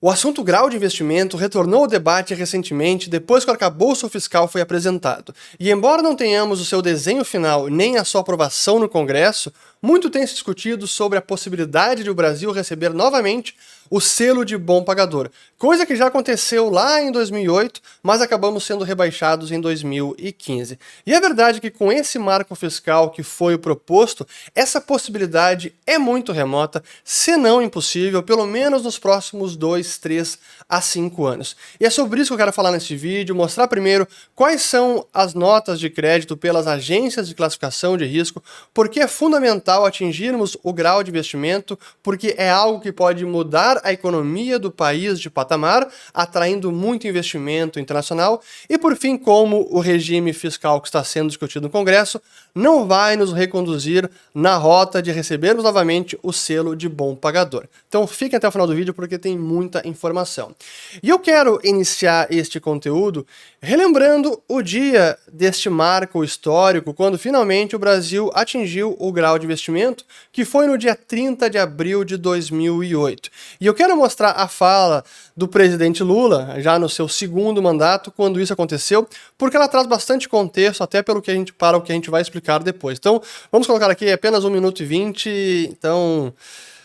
O assunto grau de investimento retornou ao debate recentemente depois que o arcabouço fiscal foi apresentado. E embora não tenhamos o seu desenho final nem a sua aprovação no Congresso, muito tem se discutido sobre a possibilidade de o Brasil receber novamente o selo de bom pagador, coisa que já aconteceu lá em 2008, mas acabamos sendo rebaixados em 2015. E é verdade que com esse marco fiscal que foi o proposto, essa possibilidade é muito remota, se não impossível, pelo menos nos próximos 2, 3 a 5 anos. E é sobre isso que eu quero falar nesse vídeo, mostrar primeiro quais são as notas de crédito pelas agências de classificação de risco, porque é fundamental atingirmos o grau de investimento, porque é algo que pode mudar a economia do país de patamar, atraindo muito investimento internacional, e por fim, como o regime fiscal que está sendo discutido no Congresso não vai nos reconduzir na rota de recebermos novamente o selo de bom pagador. Então fiquem até o final do vídeo porque tem muita informação. E eu quero iniciar este conteúdo relembrando o dia deste marco histórico, quando finalmente o Brasil atingiu o grau de investimento, que foi no dia 30 de abril de 2008. E eu quero mostrar a fala do presidente Lula, já no seu segundo mandato, quando isso aconteceu, porque ela traz bastante contexto, até para o que a gente vai explicar depois. Então, vamos colocar aqui apenas 1 minuto e 20, então,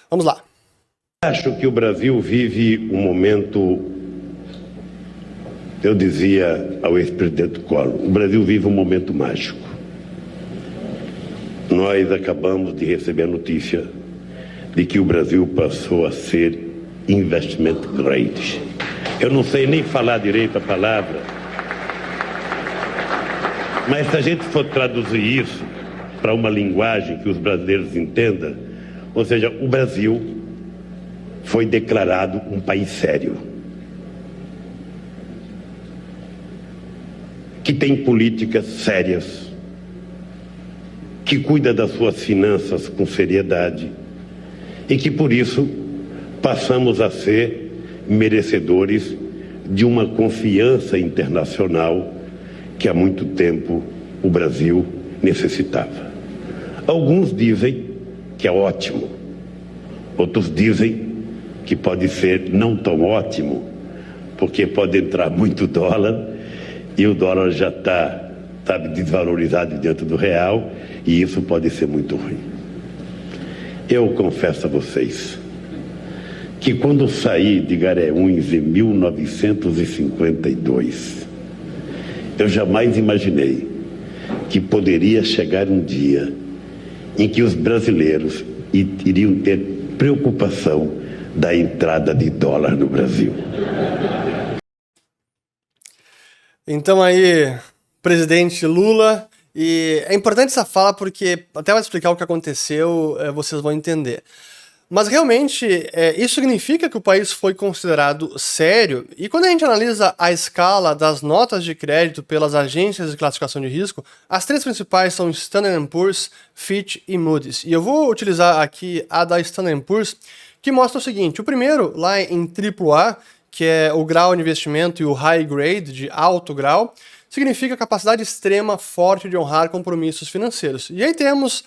vamos lá. Acho que o Brasil vive um momento, eu dizia ao ex-presidente Collor, o Brasil vive um momento mágico. Nós acabamos de receber a notícia de que o Brasil passou a ser investment grade. Eu não sei nem falar direito a palavra, mas se a gente for traduzir isso para uma linguagem que os brasileiros entendam, ou seja, o Brasil foi declarado um país sério, que tem políticas sérias, que cuida das suas finanças com seriedade e que, por isso, passamos a ser merecedores de uma confiança internacional que há muito tempo o Brasil necessitava. Alguns dizem que é ótimo, outros dizem que pode ser não tão ótimo, porque pode entrar muito dólar e o dólar já está, sabe, desvalorizado diante do real e isso pode ser muito ruim. Eu confesso a vocês que quando saí de Garanhuns em 1952, eu jamais imaginei que poderia chegar um dia em que os brasileiros iriam ter preocupação da entrada de dólar no Brasil. Então aí, presidente Lula, e é importante essa fala porque até vai explicar o que aconteceu, vocês vão entender. Mas realmente isso significa que o país foi considerado sério, e quando a gente analisa a escala das notas de crédito pelas agências de classificação de risco, as três principais são Standard & Poor's, Fitch e Moody's. E eu vou utilizar aqui a da Standard & Poor's, que mostra o seguinte: o primeiro, lá em AAA, que é o grau de investimento, e o High Grade, de alto grau, significa capacidade extrema forte de honrar compromissos financeiros. E aí temos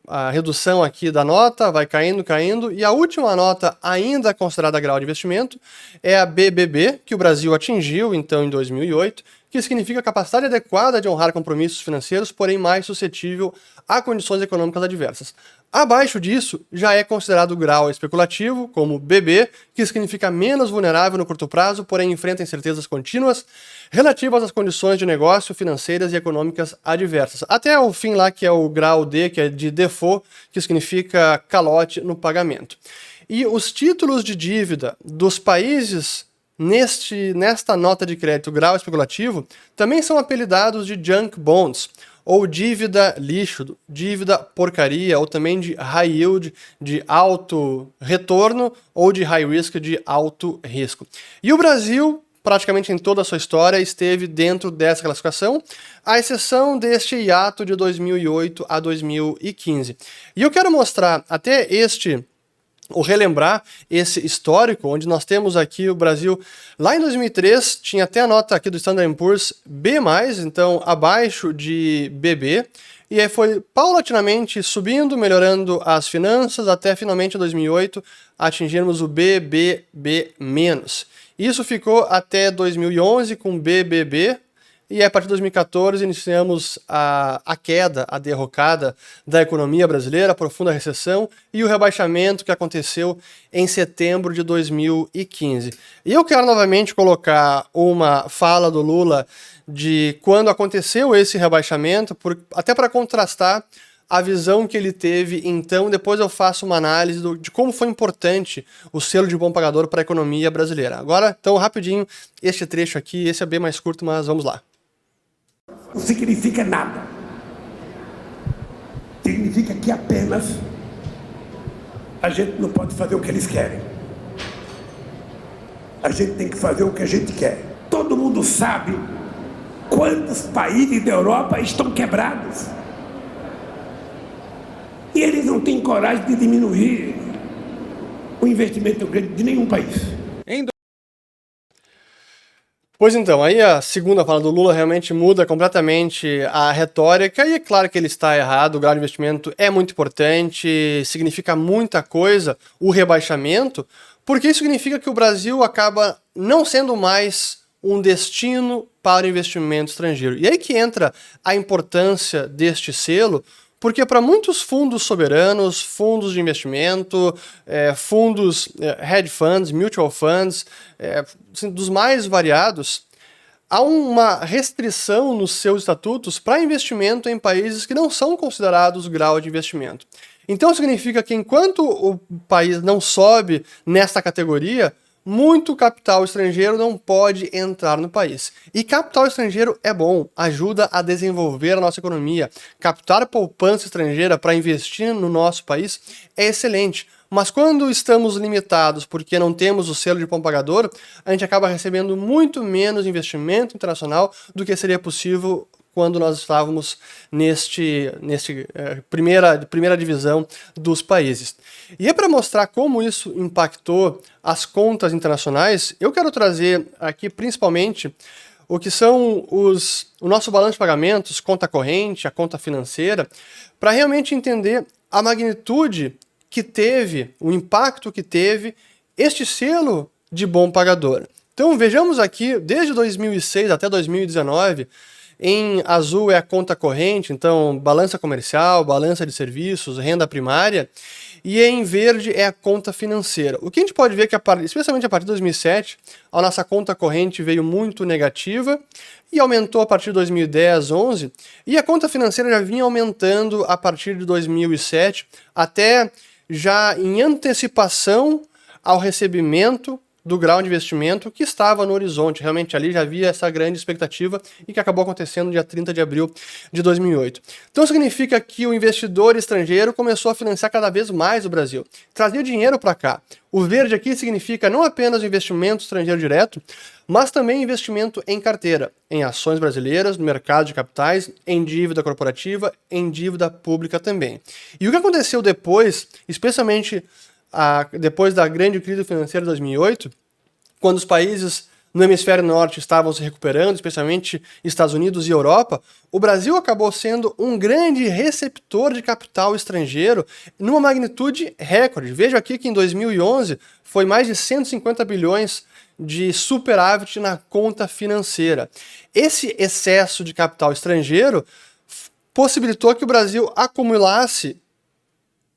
a redução aqui da nota, vai caindo, caindo, e a última nota ainda considerada grau de investimento é a BBB, que o Brasil atingiu então em 2008, que significa capacidade adequada de honrar compromissos financeiros, porém mais suscetível a condições econômicas adversas. Abaixo disso, já é considerado grau especulativo, como BB, que significa menos vulnerável no curto prazo, porém enfrenta incertezas contínuas relativas às condições de negócio, financeiras e econômicas adversas. Até o fim lá, que é o grau D, que é de default, que significa calote no pagamento. E os títulos de dívida dos países nesta nota de crédito grau especulativo também são apelidados de junk bonds, ou dívida lixo, dívida porcaria, ou também de high yield, de alto retorno, ou de high risk, de alto risco. E o Brasil, praticamente em toda a sua história, esteve dentro dessa classificação, à exceção deste hiato de 2008 a 2015. E eu quero mostrar até este ou relembrar esse histórico, onde nós temos aqui o Brasil, lá em 2003, tinha até a nota aqui do Standard & Poor's B+, então abaixo de BB, e aí foi paulatinamente subindo, melhorando as finanças, até finalmente em 2008 atingirmos o BBB-. Isso ficou até 2011 com BBB, e a partir de 2014 iniciamos a queda, a derrocada da economia brasileira, a profunda recessão e o rebaixamento que aconteceu em setembro de 2015. E eu quero novamente colocar uma fala do Lula de quando aconteceu esse rebaixamento, até para contrastar a visão que ele teve. Então depois eu faço uma análise de como foi importante o selo de bom pagador para a economia brasileira. Agora, então, rapidinho, este trecho aqui, esse é bem mais curto, mas vamos lá. Não significa nada. Significa que apenas a gente não pode fazer o que eles querem. A gente tem que fazer o que a gente quer. Todo mundo sabe quantos países da Europa estão quebrados. E eles não têm coragem de diminuir o investimento grande de nenhum país. Pois então, aí a segunda fala do Lula realmente muda completamente a retórica, e é claro que ele está errado, o grau de investimento é muito importante, significa muita coisa o rebaixamento, porque isso significa que o Brasil acaba não sendo mais um destino para o investimento estrangeiro. E aí que entra a importância deste selo, porque para muitos fundos soberanos, fundos de investimento, fundos hedge funds, mutual funds, assim, dos mais variados, há uma restrição nos seus estatutos para investimento em países que não são considerados grau de investimento. Então significa que enquanto o país não sobe nessa categoria, muito capital estrangeiro não pode entrar no país. E capital estrangeiro é bom, ajuda a desenvolver a nossa economia. Captar poupança estrangeira para investir no nosso país é excelente. Mas quando estamos limitados porque não temos o selo de bom pagador, a gente acaba recebendo muito menos investimento internacional do que seria possível quando nós estávamos neste primeira divisão dos países. E é para mostrar como isso impactou as contas internacionais, eu quero trazer aqui principalmente o que são o nosso balanço de pagamentos, conta corrente, a conta financeira, para realmente entender a magnitude que teve, o impacto que teve este selo de bom pagador. Então vejamos aqui, desde 2006 até 2019, em azul é a conta corrente, então balança comercial, balança de serviços, renda primária, e em verde é a conta financeira. O que a gente pode ver é que, especialmente a partir de 2007, a nossa conta corrente veio muito negativa e aumentou a partir de 2010, 11, e a conta financeira já vinha aumentando a partir de 2007, até já em antecipação ao recebimento do grau de investimento que estava no horizonte. Realmente ali já havia essa grande expectativa e que acabou acontecendo no dia 30 de abril de 2008. Então significa que o investidor estrangeiro começou a financiar cada vez mais o Brasil, trazia dinheiro para cá. O verde aqui significa não apenas investimento estrangeiro direto, mas também investimento em carteira, em ações brasileiras, no mercado de capitais, em dívida corporativa, em dívida pública também. E o que aconteceu depois, especialmente depois da grande crise financeira de 2008, quando os países no hemisfério norte estavam se recuperando, especialmente Estados Unidos e Europa, o Brasil acabou sendo um grande receptor de capital estrangeiro numa magnitude recorde. Veja aqui que em 2011 foi mais de 150 bilhões de superávit na conta financeira. Esse excesso de capital estrangeiro possibilitou que o Brasil acumulasse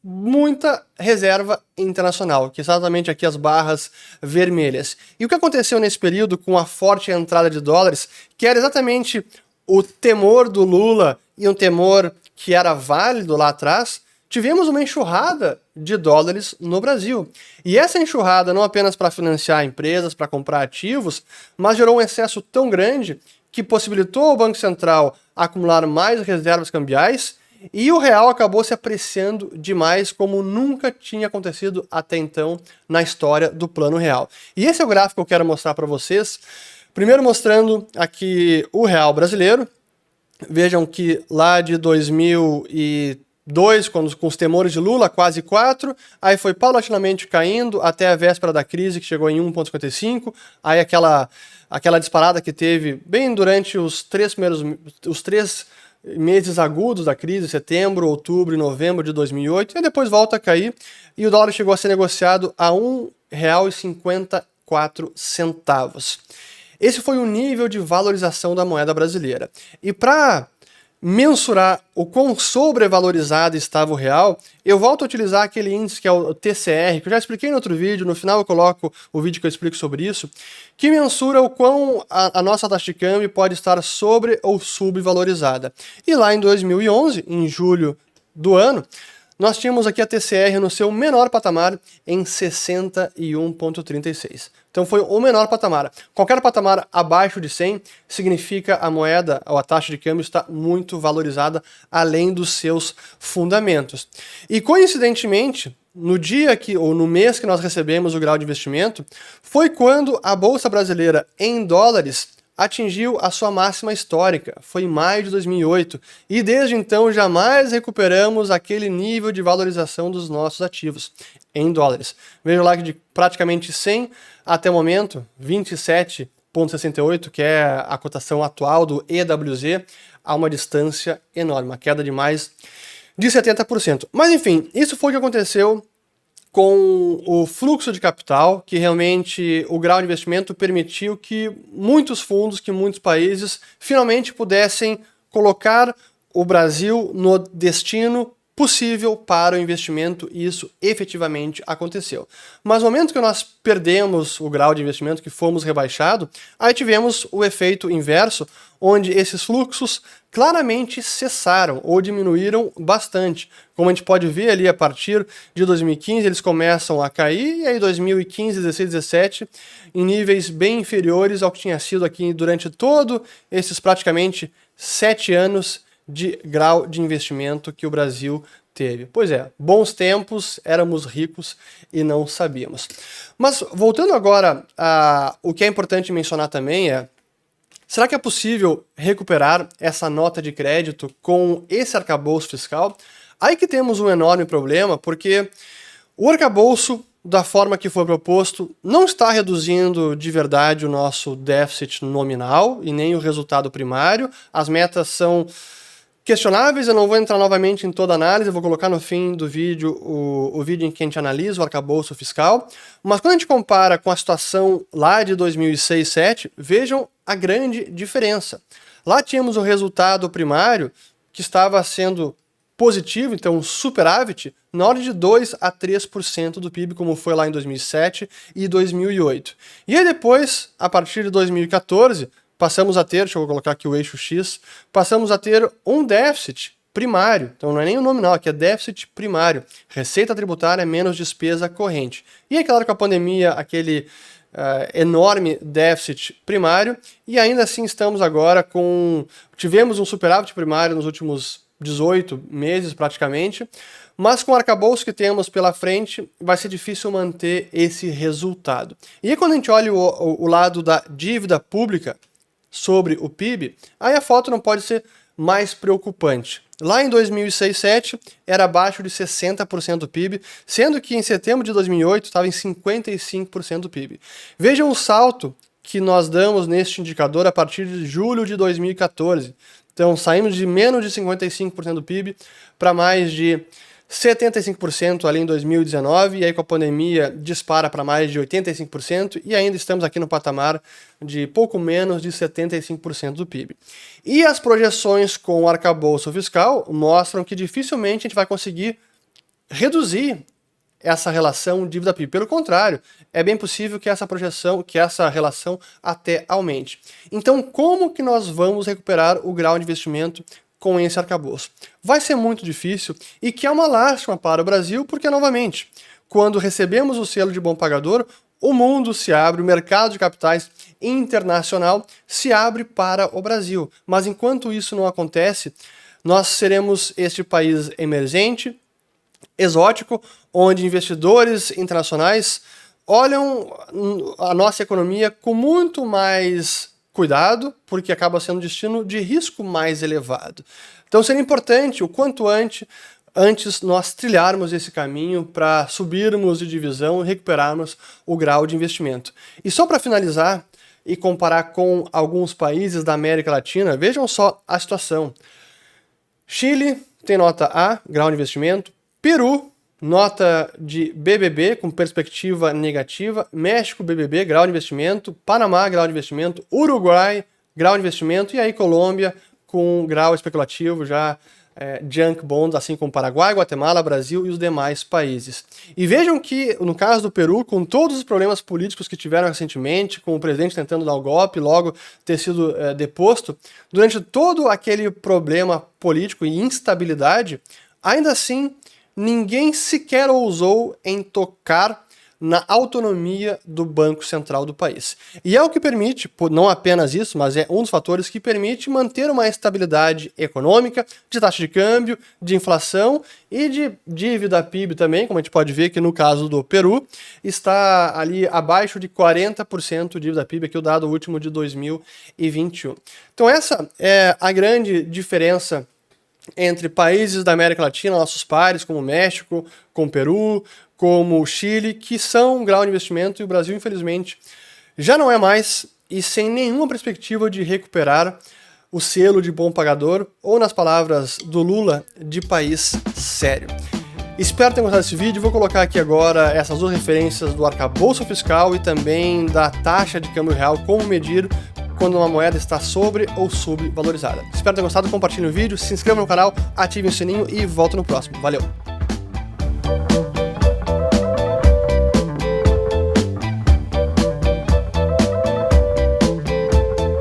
muita reserva internacional, que exatamente aqui as barras vermelhas. E o que aconteceu nesse período com a forte entrada de dólares, que era exatamente o temor do Lula e um temor que era válido lá atrás, tivemos uma enxurrada de dólares no Brasil. E essa enxurrada não apenas para financiar empresas, para comprar ativos, mas gerou um excesso tão grande que possibilitou ao Banco Central acumular mais reservas cambiais, e o real acabou se apreciando demais, como nunca tinha acontecido até então na história do Plano Real. E esse é o gráfico que eu quero mostrar para vocês. Primeiro mostrando aqui o real brasileiro. Vejam que lá de 2000 e 2, com os temores de Lula, quase 4, aí foi paulatinamente caindo até a véspera da crise, que chegou em 1,55, aí aquela disparada que teve bem durante os 3 meses agudos da crise, setembro, outubro e novembro de 2008, e depois volta a cair, e o dólar chegou a ser negociado a R$ 1,54. Esse foi o nível de valorização da moeda brasileira. E para mensurar o quão sobrevalorizado estava o real, eu volto a utilizar aquele índice que é o TCR, que eu já expliquei no outro vídeo, no final eu coloco o vídeo que eu explico sobre isso, que mensura o quão a nossa taxa de câmbio pode estar sobre ou subvalorizada. E lá em 2011, em julho do ano, nós tínhamos aqui a TCR no seu menor patamar em 61,36. Então foi o menor patamar. Qualquer patamar abaixo de 100 significa a moeda ou a taxa de câmbio está muito valorizada além dos seus fundamentos. E coincidentemente, no dia ou no mês que nós recebemos o grau de investimento, foi quando a Bolsa Brasileira em dólares atingiu a sua máxima histórica, foi em maio de 2008, e desde então jamais recuperamos aquele nível de valorização dos nossos ativos em dólares. Veja lá que de praticamente 100 até o momento, 27,68, que é a cotação atual do EWZ, há uma distância enorme, uma queda de mais de 70%. Mas enfim, isso foi o que aconteceu com o fluxo de capital, que realmente o grau de investimento permitiu que muitos fundos, que muitos países finalmente pudessem colocar o Brasil no destino possível para o investimento, e isso efetivamente aconteceu. Mas no momento que nós perdemos o grau de investimento, que fomos rebaixados, aí tivemos o efeito inverso, onde esses fluxos claramente cessaram ou diminuíram bastante. Como a gente pode ver ali, a partir de 2015 eles começam a cair, e aí 2015, 16, 17, em níveis bem inferiores ao que tinha sido aqui durante todo esses praticamente 7 anos de grau de investimento que o Brasil teve. Pois é, bons tempos, éramos ricos e não sabíamos. Mas voltando agora o que é importante mencionar também será que é possível recuperar essa nota de crédito com esse arcabouço fiscal? Aí que temos um enorme problema, porque o arcabouço, da forma que foi proposto, não está reduzindo de verdade o nosso déficit nominal e nem o resultado primário. As metas são questionáveis, eu não vou entrar novamente em toda a análise, eu vou colocar no fim do vídeo o vídeo em que a gente analisa o arcabouço fiscal, mas quando a gente compara com a situação lá de 2006, 2007, vejam a grande diferença. Lá tínhamos o resultado primário que estava sendo positivo, então um superávit, na ordem de 2 a 3% do PIB, como foi lá em 2007 e 2008. E aí depois, a partir de 2014, passamos a ter, deixa eu colocar aqui o eixo X, passamos a ter um déficit primário. Então não é nem o nominal, aqui é déficit primário. Receita tributária menos despesa corrente. E é claro que a pandemia, aquele enorme déficit primário, e ainda assim estamos agora tivemos um superávit primário nos últimos 18 meses praticamente, mas com o arcabouço que temos pela frente, vai ser difícil manter esse resultado. E aí, quando a gente olha o lado da dívida pública sobre o PIB, aí a foto não pode ser mais preocupante. Lá em 2006, 2007, era abaixo de 60% do PIB, sendo que em setembro de 2008 estava em 55% do PIB. Vejam o salto que nós damos neste indicador a partir de julho de 2014. Então saímos de menos de 55% do PIB para mais de 75% ali em 2019, e aí com a pandemia dispara para mais de 85%, e ainda estamos aqui no patamar de pouco menos de 75% do PIB. E as projeções com o arcabouço fiscal mostram que dificilmente a gente vai conseguir reduzir essa relação dívida-PIB. Pelo contrário, é bem possível que essa relação até aumente. Então, como que nós vamos recuperar o grau de investimento com esse arcabouço? Vai ser muito difícil, e que é uma lástima para o Brasil, porque, novamente, quando recebemos o selo de bom pagador, o mundo se abre, o mercado de capitais internacional se abre para o Brasil. Mas enquanto isso não acontece, nós seremos este país emergente, exótico, onde investidores internacionais olham a nossa economia com muito mais cuidado, porque acaba sendo um destino de risco mais elevado. Então seria importante, o quanto antes, antes nós trilharmos esse caminho para subirmos de divisão e recuperarmos o grau de investimento. E só para finalizar e comparar com alguns países da América Latina, vejam só a situação. Chile tem nota A, grau de investimento. Peru, nota de BBB, com perspectiva negativa. México, BBB, grau de investimento. Panamá, grau de investimento. Uruguai, grau de investimento. E aí Colômbia, com grau especulativo, já junk bonds, assim como Paraguai, Guatemala, Brasil e os demais países. E vejam que, no caso do Peru, com todos os problemas políticos que tiveram recentemente, com o presidente tentando dar o golpe, logo ter sido deposto, durante todo aquele problema político e instabilidade, ainda assim, ninguém sequer ousou em tocar na autonomia do Banco Central do país. E é o que permite, não apenas isso, mas é um dos fatores que permite manter uma estabilidade econômica, de taxa de câmbio, de inflação e de dívida PIB também, como a gente pode ver que no caso do Peru, está ali abaixo de 40% de dívida PIB, aqui o dado último de 2021. Então essa é a grande diferença entre países da América Latina, nossos pares, como o México, como o Peru, como o Chile, que são um grau de investimento, e o Brasil, infelizmente, já não é mais, e sem nenhuma perspectiva de recuperar o selo de bom pagador, ou nas palavras do Lula, de país sério. Espero ter gostado desse vídeo. Vou colocar aqui agora essas duas referências do arcabouço fiscal e também da taxa de câmbio real, como medir quando uma moeda está sobre ou subvalorizada. Espero ter gostado, compartilhe o vídeo, se inscreva no canal, ative o sininho e volto no próximo. Valeu!